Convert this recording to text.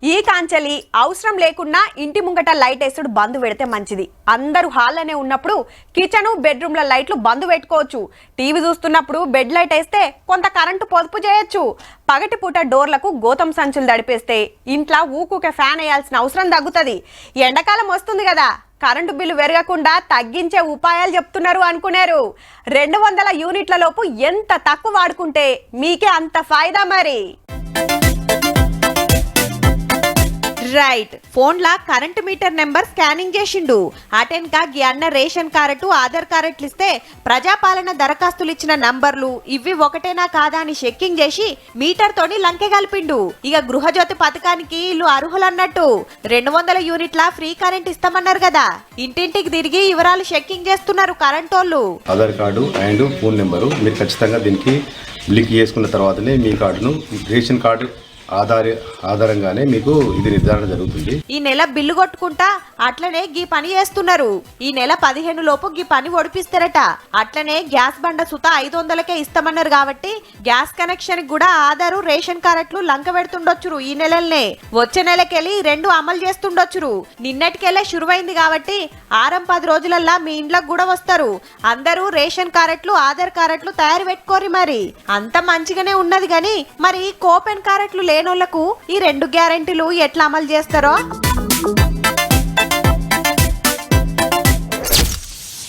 ఈ కాంచెలి అవసరం లేకున్నా ఇంటి ముంగట లైట్ వేసుడు బంద్ పెడితే మంచిది. అందరూ హాల్లోనే ఉన్నప్పుడు కిచెన్ బెడ్రూమ్ల లైట్లు బంద్ పెట్టుకోవచ్చు. టీవీ చూస్తున్నప్పుడు బెడ్ లైట్ వేస్తే కొంత కరెంటు పొదుపు చేయొచ్చు. పగటిపూట డోర్లకు గోతం సంచులు దడిపేస్తే ఇంట్లో ఊకుకే ఫ్యాన్ వేయాల్సిన అవసరం తగ్గుతుంది. ఎండాకాలం వస్తుంది కదా, కరెంటు బిల్లు పెరగకుండా తగ్గించే ఉపాయాలు చెప్తున్నారు అనుకున్నారు. 200 యూనిట్ల లోపు ఎంత తక్కువ వాడుకుంటే మీకే అంత ఫాయిదా. మరి రైట్, ఫోన్లా కరెంట్ మీటర్ నెంబర్ స్కానింగ్ చేసిండు. అటెన్కా గి అన్న రేషన్ కార్డు ఆధార్ కార్డులు ఇస్తే ప్రజాపాలన దరఖాస్తులు ఇచ్చిన నంబర్లు ఇవి ఒకటేనా కాదా అని చెక్కింగ్ చేసి మీటర్ తోని లంకె కలిపిండు. ఇక గృహజ్యోతి పథకానికి ఇల్లు అర్హులన్నట్టు 200 యూనిట్ల ఫ్రీ కరెంట్ ఇస్తామన్నారు కదా, ఇంటింటికి తిరిగి వివరాలు చెక్కింగ్ చేస్తున్నారు కరెంటోళ్ళు. Aadhaar card and phone number మీరు ఖచ్చితంగా దీనికి లింక్ చేసుకున్న తర్వాతనే మీ కార్డును రేషన్ కార్డు ఆధారంగానే మీకు ఇది నిర్ధారణ జరుగుతుంది. ఈ నెల బిల్లు కొట్టుకుంటా అట్లనే గీ పని చేస్తున్నారు. ఈ నెల 15 లోపు గీ పని ఒడిపిస్తారట. అట్లనే గ్యాస్ బండ సుత 500కే ఇస్తామన్నారు కాబట్టి గ్యాస్ కనెక్షన్ కూడా ఆధారు రేషన్ కార్డులు లంక పెడుతుండొచ్చురు. ఈ నెలల్నే వచ్చే నెలకెళ్ళి 2 అమలు చేస్తుండొచ్చురు. నిన్నటికెళ్ళే షురువైంది కాబట్టి 6-10 రోజులల్లా మీ ఇంట్లోకి కూడా వస్తారు. అందరూ రేషన్ కార్డులు ఆధార్ కార్డులు తయారు పెట్టుకోరి. మరి అంత మంచిగానే ఉన్నది గాని మరి కోపెన్ కార్డులు లేనోళ్లకు ఈ 2 గ్యారెంటీలు ఎట్లా అమలు చేస్తారో